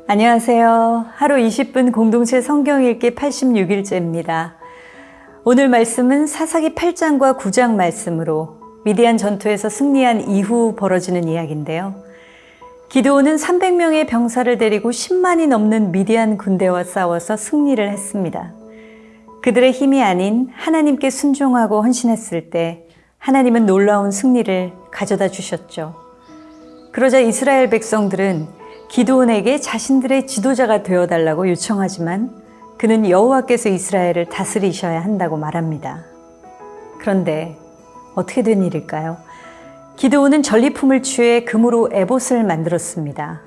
안녕하세요. 하루 20분 공동체 성경 읽기 86일째입니다. 오늘 말씀은 사사기 8장과 9장 말씀으로 미디안 전투에서 승리한 이후 벌어지는 이야기인데요. 기드온은 300명의 병사를 데리고 10만이 넘는 미디안 군대와 싸워서 승리를 했습니다. 그들의 힘이 아닌 하나님께 순종하고 헌신했을 때 하나님은 놀라운 승리를 가져다 주셨죠. 그러자 이스라엘 백성들은 기드온에게 자신들의 지도자가 되어달라고 요청하지만 그는 여호와께서 이스라엘을 다스리셔야 한다고 말합니다. 그런데 어떻게 된 일일까요? 기드온은 전리품을 취해 금으로 에봇을 만들었습니다.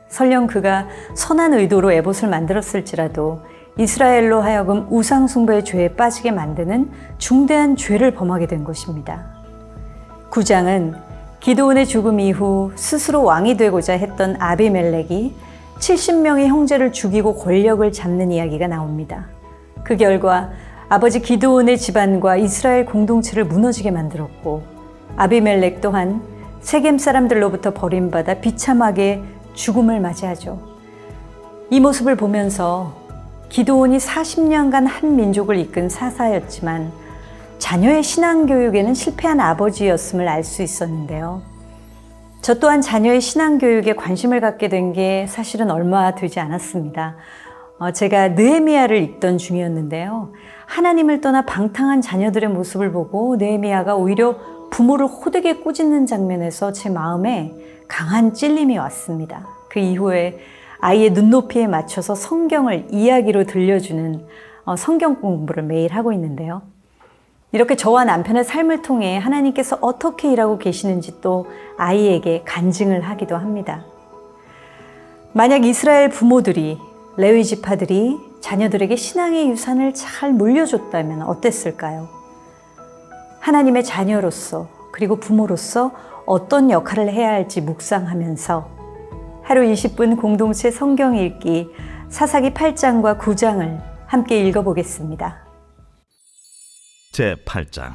설령 그가 선한 의도로 에봇을 만들었을지라도 이스라엘로 하여금 우상숭배의 죄에 빠지게 만드는 중대한 죄를 범하게 된 것입니다. 9장은 기드온의 죽음 이후 스스로 왕이 되고자 했던 아비멜렉이 70명의 형제를 죽이고 권력을 잡는 이야기가 나옵니다. 그 결과 아버지 기드온의 집안과 이스라엘 공동체를 무너지게 만들었고 아비멜렉 또한 세겜 사람들로부터 버림받아 비참하게 죽음을 맞이하죠. 이 모습을 보면서 기드온이 40년간 한 민족을 이끈 사사였지만 자녀의 신앙교육에는 실패한 아버지였음을 알 수 있었는데요. 저 또한 자녀의 신앙교육에 관심을 갖게 된 게 사실은 얼마 되지 않았습니다. 제가 느헤미야를 읽던 중이었는데요. 하나님을 떠나 방탕한 자녀들의 모습을 보고 느헤미야가 오히려 부모를 호되게 꾸짖는 장면에서 제 마음에 강한 찔림이 왔습니다. 그 이후에 아이의 눈높이에 맞춰서 성경을 이야기로 들려주는 성경 공부를 매일 하고 있는데요. 이렇게 저와 남편의 삶을 통해 하나님께서 어떻게 일하고 계시는지 또 아이에게 간증을 하기도 합니다. 만약 이스라엘 부모들이 레위 지파들이 자녀들에게 신앙의 유산을 잘 물려줬다면 어땠을까요? 하나님의 자녀로서 그리고 부모로서 어떤 역할을 해야 할지 묵상하면서 하루 20분 공동체 성경 읽기 사사기 8장과 9장을 함께 읽어보겠습니다. 제8장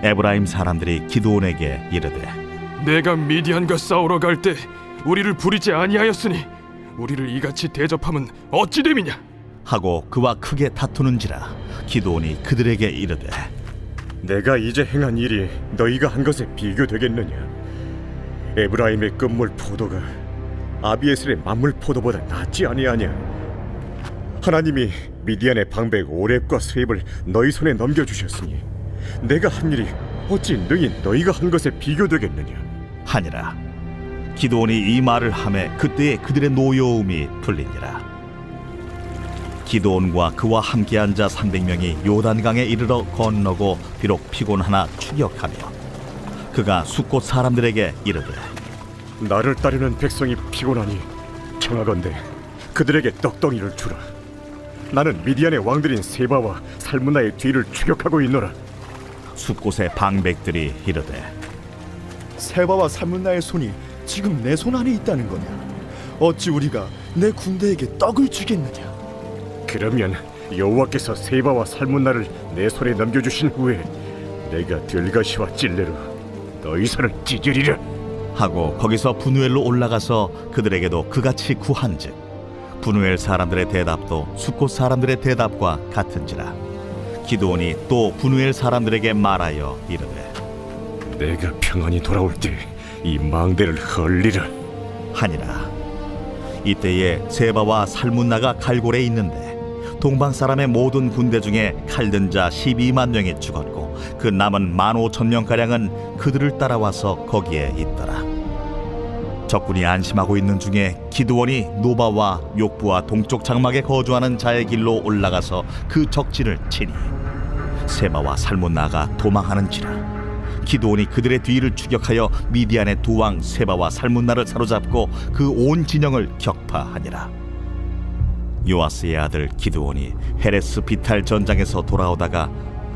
에브라임 사람들이 기드온에게 이르되 내가 미디안과 싸우러 갈 때 우리를 부리지 아니하였으니 우리를 이같이 대접함은 어찌 됨이냐 하고 그와 크게 다투는지라 기드온이 그들에게 이르되 내가 이제 행한 일이 너희가 한 것에 비교되겠느냐? 에브라임의 끝물 포도가 아비에셀의 만물 포도보다 낫지 아니하냐? 하나님이 미디안의 방백 오렙과 스웹을 너희 손에 넘겨주셨으니 내가 한 일이 어찌 능히 너희가 한 것에 비교되겠느냐? 하니라. 기드온이 이 말을 하매 그때에 그들의 노여움이 풀리니라. 기드온과 그와 함께한 자 300명이 요단강에 이르러 건너고 비록 피곤하나 추격하며 그가 숫곳 사람들에게 이르되 나를 따르는 백성이 피곤하니 청하건대 그들에게 떡덩이를 주라. 나는 미디안의 왕들인 세바와 살문나의 뒤를 추격하고 있노라. 숫곳의 방백들이 이르되 세바와 살문나의 손이 지금 내 손 안에 있다는 거냐? 어찌 우리가 내 군대에게 떡을 주겠느냐? 그러면 여호와께서 세바와 살문나를 내 손에 넘겨주신 후에 내가 들가시와 찔레로 너희 손을 찢으리라. 하고 거기서 분우엘로 올라가서 그들에게도 그같이 구한즉 분우엘 사람들의 대답도 숫곳 사람들의 대답과 같은지라. 기드온이 또 분우엘 사람들에게 말하여 이르되 내가 평안히 돌아올 때 이 망대를 헐리라 하니라. 이때에 세바와 살문나가 갈골에 있는데 동방 사람의 모든 군대 중에 칼든 자 12만 명이 죽었고 그 남은 15,000명가량은 그들을 따라와서 거기에 있더라. 적군이 안심하고 있는 중에 기드온이 노바와 욕부와 동쪽 장막에 거주하는 자의 길로 올라가서 그 적진을 치니 세바와 살문나가 도망하는지라. 기드온이 그들의 뒤를 추격하여 미디안의 두 왕 세바와 살문나를 사로잡고 그 온 진영을 격파하니라. 요아스의 아들 기드온이 헤레스 비탈 전장에서 돌아오다가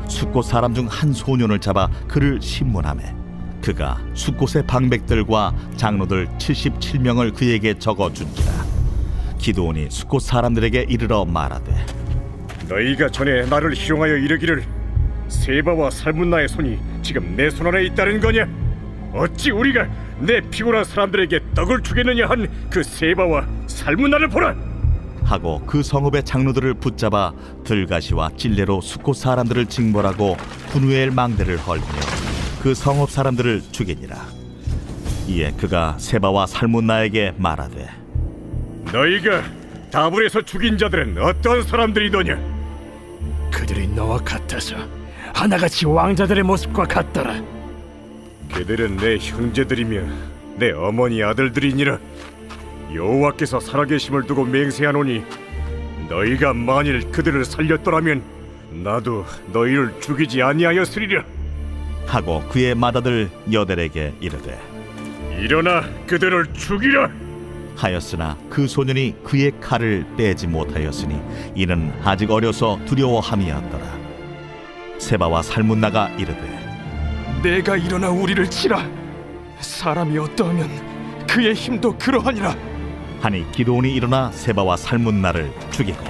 숫곳 사람 중 한 소년을 잡아 그를 신문하매 그가 숫곳의 방백들과 장로들 77명을 그에게 적어준지라. 기드온이 숫곳 사람들에게 이르러 말하되 너희가 전에 나를 희롱하여 이르기를 세바와 살문나의 손이 지금 내 손 안에 있다는 거냐? 어찌 우리가 내 피곤한 사람들에게 떡을 주겠느냐 한 그 세바와 살문나를 보라. 하고 그 성읍의 장로들을 붙잡아 들가시와 찔레로 숫곳 사람들을 징벌하고 분우엘 망대를 헐며 그 성읍 사람들을 죽이니라. 이에 그가 세바와 살문나에게 말하되 너희가 다불에서 죽인 자들은 어떤 사람들이더냐? 그들이 너와 같아서 하나같이 왕자들의 모습과 같더라. 그들은 내 형제들이며 내 어머니 아들들이니라. 여호와께서 살아계심을 두고 맹세하노니 너희가 만일 그들을 살렸더라면 나도 너희를 죽이지 아니하였으리라. 하고 그의 맏아들 여델에게 이르되 일어나 그들을 죽이라. 하였으나 그 소년이 그의 칼을 빼지 못하였으니 이는 아직 어려서 두려워함이었더라. 세바와 살문나가 이르되 내가 일어나 우리를 치라. 사람이 어떠하면 그의 힘도 그러하니라. 하니 기드온이 일어나 세바와 살문나를 죽이고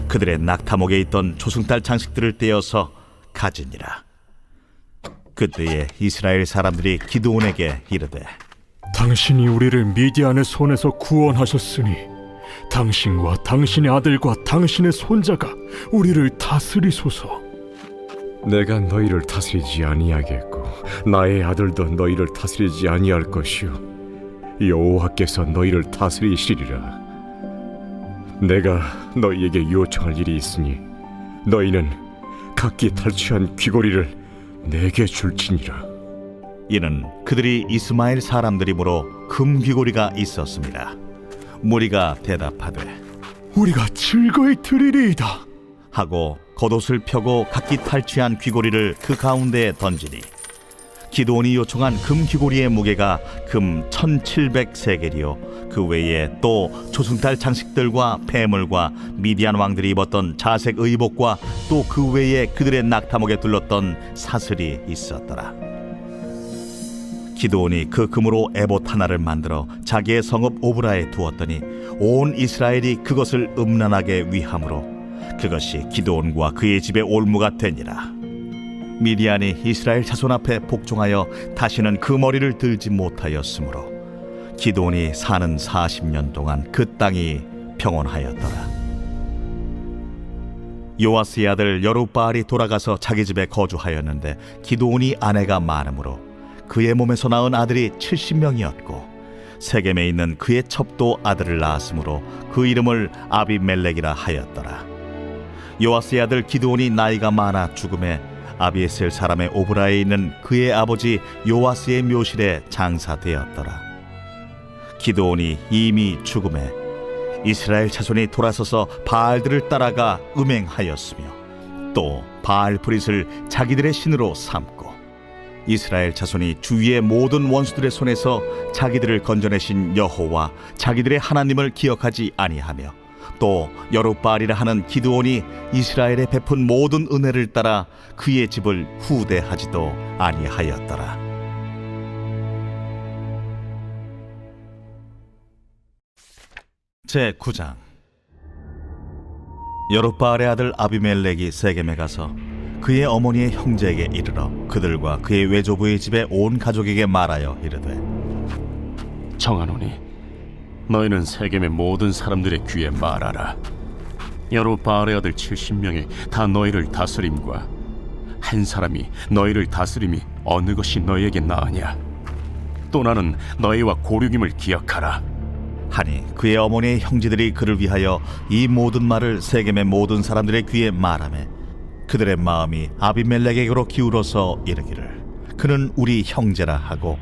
그들의 낙타목에 있던 조승달 장식들을 떼어서 가지니라. 그때에 이스라엘 사람들이 기드온에게 이르되 당신이 우리를 미디안의 손에서 구원하셨으니 당신과 당신의 아들과 당신의 손자가 우리를 다스리소서. 내가 너희를 다스리지 아니하겠고 나의 아들도 너희를 다스리지 아니할 것이요 여호와께서 너희를 다스리시리라. 내가 너희에게 요청할 일이 있으니 너희는 각기 탈취한 귀고리를 내게 줄지니라. 이는 그들이 이스마엘 사람들이므로 금 귀고리가 있었습니다. 무리가 대답하되 우리가 즐거이 드리리이다 하고 겉옷을 펴고 각기 탈취한 귀고리를 그 가운데에 던지니 기드온이 요청한 금 귀고리의 무게가 금 1700세겔이요 그 외에 또 조승달 장식들과 폐물과 미디안 왕들이 입었던 자색 의복과 또 그 외에 그들의 낙타목에 둘렀던 사슬이 있었더라. 기드온이 그 금으로 에봇 하나를 만들어 자기의 성읍 오브라에 두었더니 온 이스라엘이 그것을 음란하게 위함으로 그것이 기드온과 그의 집의 올무가 되니라. 미디안이 이스라엘 자손 앞에 복종하여 다시는 그 머리를 들지 못하였으므로 기드온이 사는 40년 동안 그 땅이 평온하였더라. 요아스의 아들 여룹바알이 돌아가서 자기 집에 거주하였는데 기드온이 아내가 많으므로 그의 몸에서 낳은 아들이 70명이었고 세겜에 있는 그의 첩도 아들을 낳았으므로 그 이름을 아비멜렉이라 하였더라. 요아스의 아들 기드온이 나이가 많아 죽음에 아비에셀 사람의 오브라에 있는 그의 아버지 요아스의 묘실에 장사되었더라. 기드온이 이미 죽음에 이스라엘 자손이 돌아서서 바알들을 따라가 음행하였으며 또 바알 브릿을 자기들의 신으로 삼고 이스라엘 자손이 주위의 모든 원수들의 손에서 자기들을 건져내신 여호와 자기들의 하나님을 기억하지 아니하며 또 여룹바알이라 하는 기드온이 이스라엘에 베푼 모든 은혜를 따라 그의 집을 후대하지도 아니하였더라. 제9장. 여룹바알의 아들 아비멜렉이 세겜에 가서 그의 어머니의 형제에게 이르러 그들과 그의 외조부의 집에 온 가족에게 말하여 이르되 청하노니 너희는 세겜의 모든 사람들의 귀에 말하라. 여룹바알의 아들 70명이 다 너희를 다스림과 한 사람이 너희를 다스림이 어느 것이 너희에게 나으냐. 또 나는 너희와 고륙임을 기억하라. 하니 그의 어머니의 형제들이 그를 위하여 이 모든 말을 세겜의 모든 사람들의 귀에 말하매 그들의 마음이 아비멜렉에게로 기울어서 이르기를 그는 우리 형제라 하고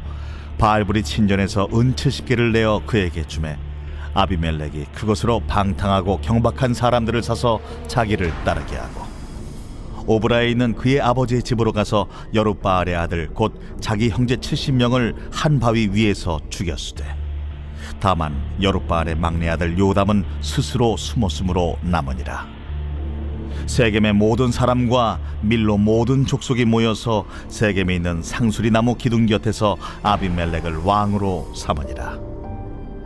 바알브리 친전에서 은 70개를 내어 그에게 주매 아비멜렉이 그것으로 방탕하고 경박한 사람들을 사서 자기를 따르게 하고 오브라에 있는 그의 아버지의 집으로 가서 여룹바알의 아들 곧 자기 형제 70명을 한 바위 위에서 죽였으되 다만 여룹바알의 막내 아들 요담은 스스로 숨었으므로 남으니라. 세겜의 모든 사람과 밀로 모든 족속이 모여서 세겜에 있는 상수리 나무 기둥 곁에서 아비멜렉을 왕으로 삼으니라.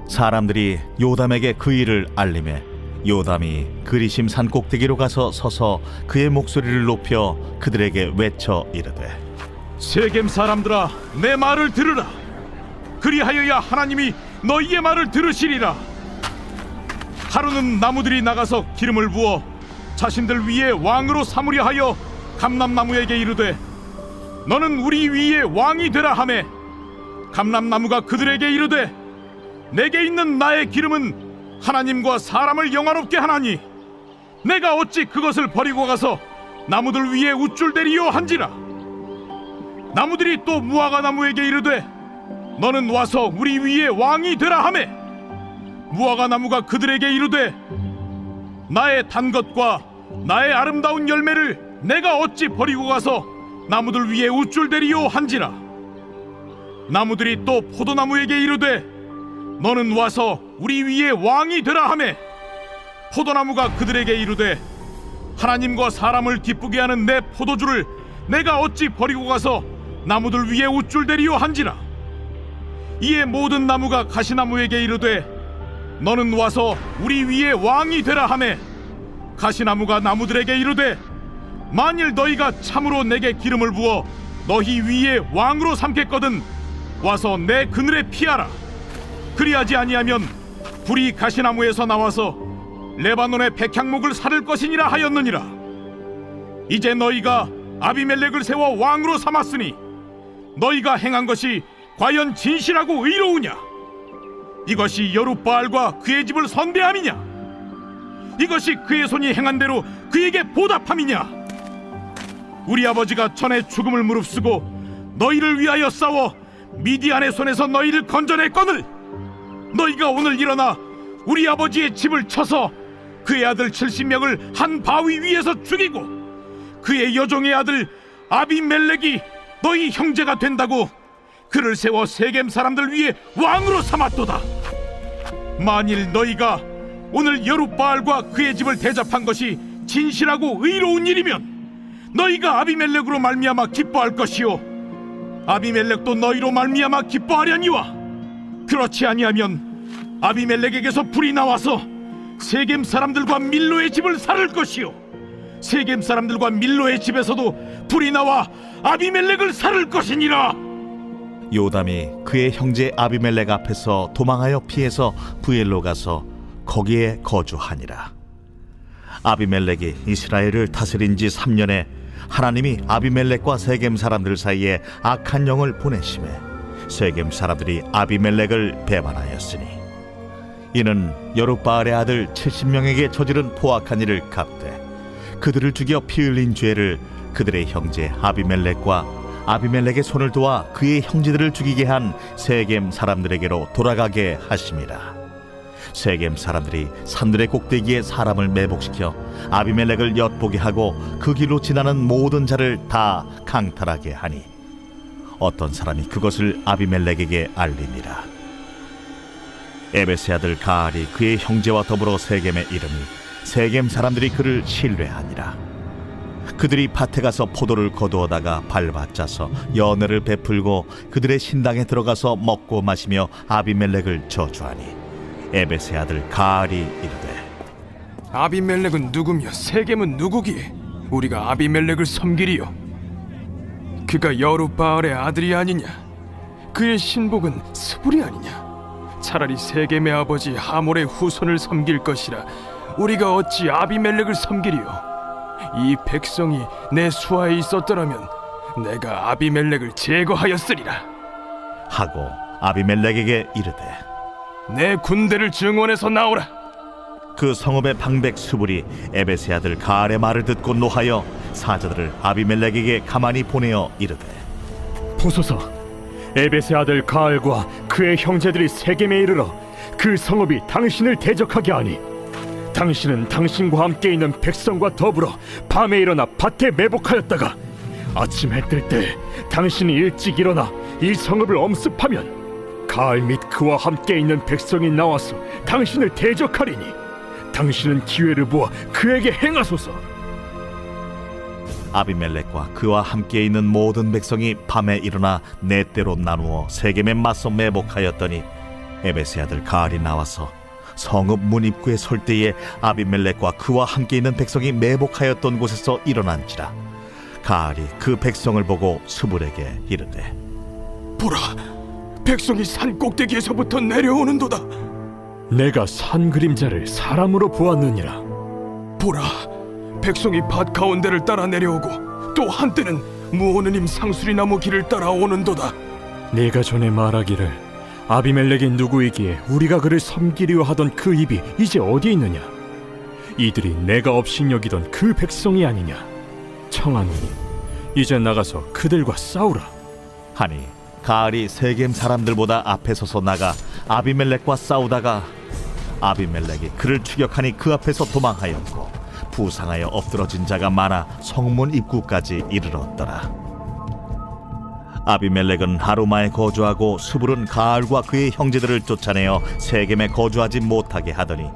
사람들이 요담에게 그 일을 알림해 요담이 그리심 산 꼭대기로 가서 서서 그의 목소리를 높여 그들에게 외쳐 이르되 세겜 사람들아, 내 말을 들으라. 그리하여야 하나님이 너희의 말을 들으시리라. 하루는 나무들이 나가서 기름을 부어 자신들 위에 왕으로 삼으려 하여 감람나무에게 이르되 너는 우리 위에 왕이 되라 하매 감람나무가 그들에게 이르되 내게 있는 나의 기름은 하나님과 사람을 영화롭게 하나니 내가 어찌 그것을 버리고 가서 나무들 위에 우쭐대리요 한지라. 나무들이 또 무화과 나무에게 이르되 너는 와서 우리 위에 왕이 되라 하매 무화과 나무가 그들에게 이르되 나의 단 것과 나의 아름다운 열매를 내가 어찌 버리고 가서 나무들 위에 우쭐대리요 한지라. 나무들이 또 포도나무에게 이르되 너는 와서 우리 위에 왕이 되라 하매 포도나무가 그들에게 이르되 하나님과 사람을 기쁘게 하는 내 포도주를 내가 어찌 버리고 가서 나무들 위에 우쭐대리요 한지라. 이에 모든 나무가 가시나무에게 이르되 너는 와서 우리 위에 왕이 되라 하매 가시나무가 나무들에게 이르되 만일 너희가 참으로 내게 기름을 부어 너희 위에 왕으로 삼겠거든 와서 내 그늘에 피하라. 그리하지 아니하면 불이 가시나무에서 나와서 레바논의 백향목을 사를 것이니라 하였느니라. 이제 너희가 아비멜렉을 세워 왕으로 삼았으니 너희가 행한 것이 과연 진실하고 의로우냐? 이것이 여룻바알과 그의 집을 선대함이냐? 이것이 그의 손이 행한 대로 그에게 보답함이냐? 우리 아버지가 전에 죽음을 무릅쓰고 너희를 위하여 싸워 미디안의 손에서 너희를 건져냈거늘 너희가 오늘 일어나 우리 아버지의 집을 쳐서 그의 아들 70명을 한 바위 위에서 죽이고 그의 여종의 아들 아비멜렉이 너희 형제가 된다고 그를 세워 세겜 사람들 위에 왕으로 삼았도다. 만일 너희가 오늘 여룻바알과 그의 집을 대접한 것이 진실하고 의로운 일이면 너희가 아비멜렉으로 말미암아 기뻐할 것이요 아비멜렉도 너희로 말미암아 기뻐하려니와 그렇지 아니하면 아비멜렉에게서 불이 나와서 세겜 사람들과 밀로의 집을 살을 것이요 세겜 사람들과 밀로의 집에서도 불이 나와 아비멜렉을 살을 것이니라. 요담이 그의 형제 아비멜렉 앞에서 도망하여 피해서 부엘로 가서 거기에 거주하니라. 아비멜렉이 이스라엘을 다스린 지 3년에 하나님이 아비멜렉과 세겜 사람들 사이에 악한 영을 보내심에 세겜 사람들이 아비멜렉을 배반하였으니 이는 여룻바알의 아들 70명에게 저지른 포악한 일을 갚되 그들을 죽여 피 흘린 죄를 그들의 형제 아비멜렉과 아비멜렉의 손을 도와 그의 형제들을 죽이게 한 세겜 사람들에게로 돌아가게 하심이라. 세겜 사람들이 산들의 꼭대기에 사람을 매복시켜 아비멜렉을 엿보게 하고 그 길로 지나는 모든 자를 다 강탈하게 하니 어떤 사람이 그것을 아비멜렉에게 알리니라. 에베스의 아들 가알이 그의 형제와 더불어 세겜에 이르니 세겜 사람들이 그를 신뢰하니라. 그들이 밭에 가서 포도를 거두어다가 밟아짜서 연회를 베풀고 그들의 신당에 들어가서 먹고 마시며 아비멜렉을 저주하니 에베스의 아들 가알이 이르되 아비멜렉은 누구며 세겜은 누구기에 우리가 아비멜렉을 섬기리요? 그가 여룻바알의 아들이 아니냐? 그의 신복은 스불이 아니냐? 차라리 세겜의 아버지 하몰의 후손을 섬길 것이라 우리가 어찌 아비멜렉을 섬기리요? 이 백성이 내 수하에 있었더라면 내가 아비멜렉을 제거하였으리라 하고 아비멜렉에게 이르되 내 군대를 증원해서 나오라. 그 성읍의 방백 스불이 에베스의 아들 가알의 말을 듣고 노하여 사자들을 아비멜렉에게 가만히 보내어 이르되 보소서, 에벳의 아들 가알과 그의 형제들이 세겜에 이르러 그 성읍이 당신을 대적하게 하니 당신은 당신과 함께 있는 백성과 더불어 밤에 일어나 밭에 매복하였다가 아침 해 뜰 때 당신이 일찍 일어나 이 성읍을 엄습하면 가알 및 그와 함께 있는 백성이 나와서 당신을 대적하리니 당신은 기회를 보아 그에게 행하소서. 아비멜렉과 그와 함께 있는 모든 백성이 밤에 일어나 네 때로 나누어 세겜에 맞서 매복하였더니 에베스의 아들 가알이 나와서 성읍 문 입구에 설 때에 아비멜렉과 그와 함께 있는 백성이 매복하였던 곳에서 일어난지라. 가알이 그 백성을 보고 스불에게 이르되, 보라, 백성이 산 꼭대기에서부터 내려오는도다. 내가 산 그림자를 사람으로 보았느니라. 보라, 백성이 밭 가운데를 따라 내려오고 또 한때는 무오느님 상수리나무 길을 따라 오는도다. 네가 전에 말하기를 아비멜렉이 누구이기에 우리가 그를 섬기려 하던 그 입이 이제 어디 있느냐? 이들이 내가 업신여기던 그 백성이 아니냐? 청하노니 이제 나가서 그들과 싸우라. 하니 가알이 세겜 사람들보다 앞에 서서 나가 아비멜렉과 싸우다가 아비멜렉이 그를 추격하니 그 앞에서 도망하였고 부상하여 엎드러진 자가 많아 성문 입구까지 이르렀더라. 아비멜렉은 하루마에 거주하고 스불은 가알과 그의 형제들을 쫓아내어 세겜에 거주하지 못하게 하더니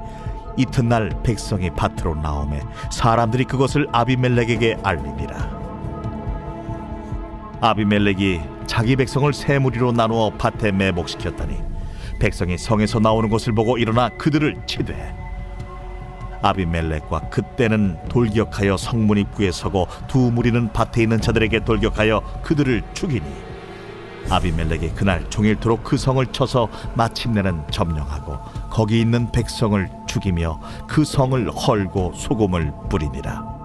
이튿날 백성이 밭으로 나오매 사람들이 그것을 아비멜렉에게 알리니라. 아비멜렉이 자기 백성을 세 무리로 나누어 밭에 매복시켰더니 백성이 성에서 나오는 것을 보고 일어나 그들을 치되 아비멜렉과 그때는 돌격하여 성문 입구에 서고 두 무리는 밭에 있는 자들에게 돌격하여 그들을 죽이니 아비멜렉이 그날 종일토록 그 성을 쳐서 마침내는 점령하고 거기 있는 백성을 죽이며 그 성을 헐고 소금을 뿌리니라.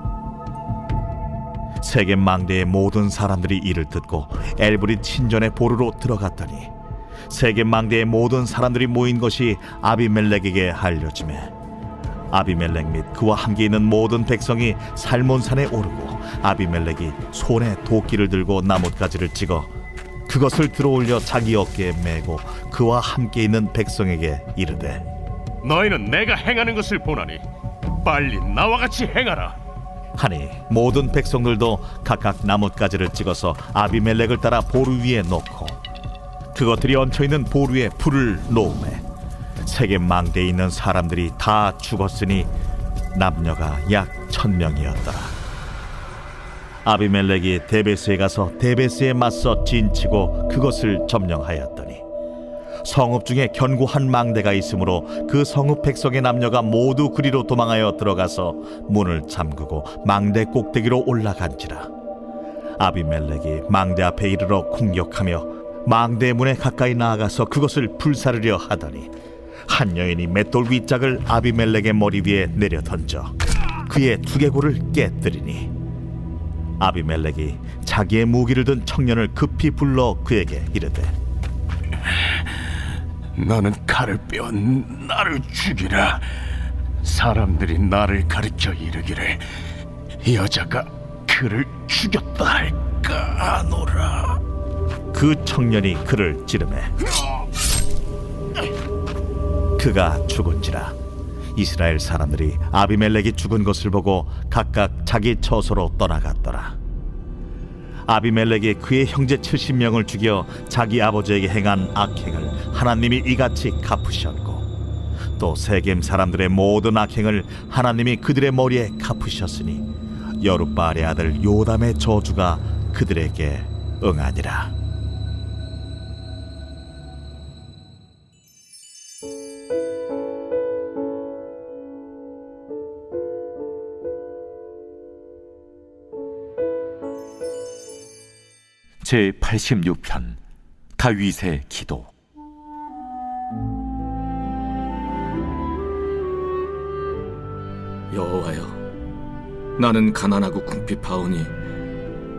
세겜 망대의 모든 사람들이 이를 듣고 엘브릿 신전의 보루로 들어갔더니 세겜 망대의 모든 사람들이 모인 것이 아비멜렉에게 알려지매 아비멜렉 및 그와 함께 있는 모든 백성이 살몬산에 오르고 아비멜렉이 손에 도끼를 들고 나뭇가지를 찍어 그것을 들어올려 자기 어깨에 메고 그와 함께 있는 백성에게 이르되, 너희는 내가 행하는 것을 보나니 빨리 나와 같이 행하라. 하니 모든 백성들도 각각 나뭇가지를 찍어서 아비멜렉을 따라 보루 위에 놓고 그것들이 얹혀있는 보루에 불을 놓으매 세겜 망대에 있는 사람들이 다 죽었으니 남녀가 약 1000명이었더라. 아비멜렉이 데베스에 가서 데베스에 맞서 진치고 그것을 점령하였더니 성읍 중에 견고한 망대가 있으므로 그 성읍 백성의 남녀가 모두 그리로 도망하여 들어가서 문을 잠그고 망대 꼭대기로 올라간지라. 아비멜렉이 망대 앞에 이르러 공격하며 망대 문에 가까이 나아가서 그것을 불사르려 하더니 한 여인이 맷돌 윗짝을 아비멜렉의 머리 위에 내려 던져 그의 두개골을 깨뜨리니 아비멜렉이 자기의 무기를 든 청년을 급히 불러 그에게 이르되, 너는 칼을 빼어 나를 죽이라. 사람들이 나를 가리켜 이르기를 이 여자가 그를 죽였다 할까 하노라. 그 청년이 그를 찌르매 그가 죽은지라. 이스라엘 사람들이 아비멜렉이 죽은 것을 보고 각각 자기 처소로 떠나갔더라. 아비멜렉이 그의 형제 70명을 죽여 자기 아버지에게 행한 악행을 하나님이 이같이 갚으셨고 또 세겜 사람들의 모든 악행을 하나님이 그들의 머리에 갚으셨으니 여룻바알의 아들 요담의 저주가 그들에게 응하니라. 제86편 다윗의 기도. 여호와여, 나는 가난하고 궁핍하오니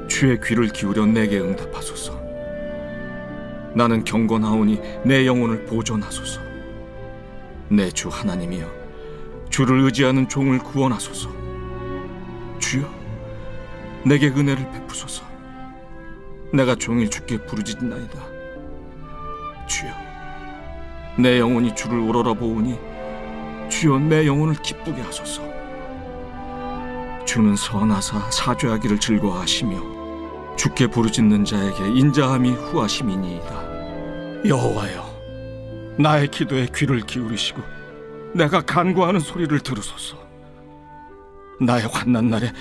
주의 귀를 기울여 내게 응답하소서. 나는 경건하오니 내 영혼을 보존하소서. 내 주 하나님이여, 주를 의지하는 종을 구원하소서. 주여, 내게 은혜를 베푸소서. 내가 종일 주께 부르짖나이다. 주여, 내 영혼이 주를 우러러 보오니 주여 내 영혼을 기쁘게 하소서. 주는 선하사 사죄하기를 즐거워하시며 주께 부르짖는 자에게 인자함이 후하심이니이다. 여호와여, 나의 기도에 귀를 기울이시고 내가 간구하는 소리를 들으소서. 나의 환난 날에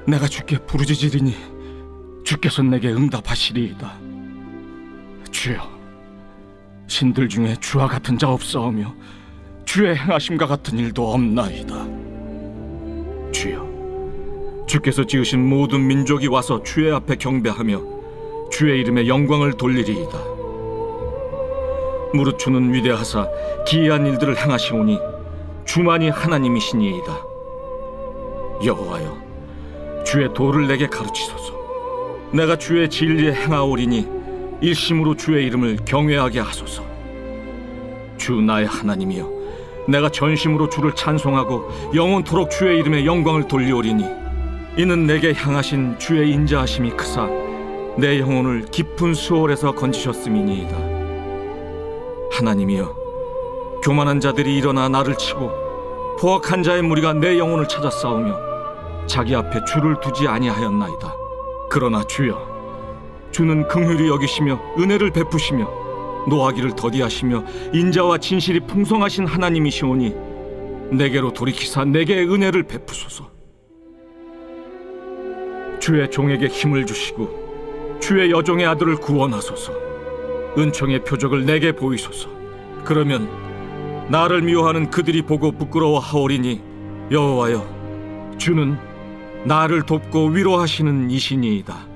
내가 주께 부르짖으리니 주께서 내게 응답하시리이다. 주여, 신들 중에 주와 같은 자 없사오며 주의 행하심과 같은 일도 없나이다. 주여, 주께서 지으신 모든 민족이 와서 주의 앞에 경배하며 주의 이름에 영광을 돌리리이다. 무릇 주는 위대하사 기이한 일들을 행하시오니 주만이 하나님이시니이다. 여호와여, 주의 도를 내게 가르치소서. 내가 주의 진리에 행하오리니 일심으로 주의 이름을 경외하게 하소서. 주 나의 하나님이여, 내가 전심으로 주를 찬송하고 영원토록 주의 이름에 영광을 돌리오리니 이는 내게 향하신 주의 인자하심이 크사 내 영혼을 깊은 수월에서 건지셨음이니이다. 하나님이여, 교만한 자들이 일어나 나를 치고 포악한 자의 무리가 내 영혼을 찾아 싸우며 자기 앞에 주를 두지 아니하였나이다. 그러나 주여, 주는 긍휼히 여기시며 은혜를 베푸시며 노하기를 더디하시며 인자와 진실이 풍성하신 하나님이시오니 내게로 돌이키사 내게 은혜를 베푸소서. 주의 종에게 힘을 주시고 주의 여종의 아들을 구원하소서. 은총의 표적을 내게 보이소서. 그러면 나를 미워하는 그들이 보고 부끄러워하오리니 여호와여, 주는 나를 돕고 위로하시는 이시니이다.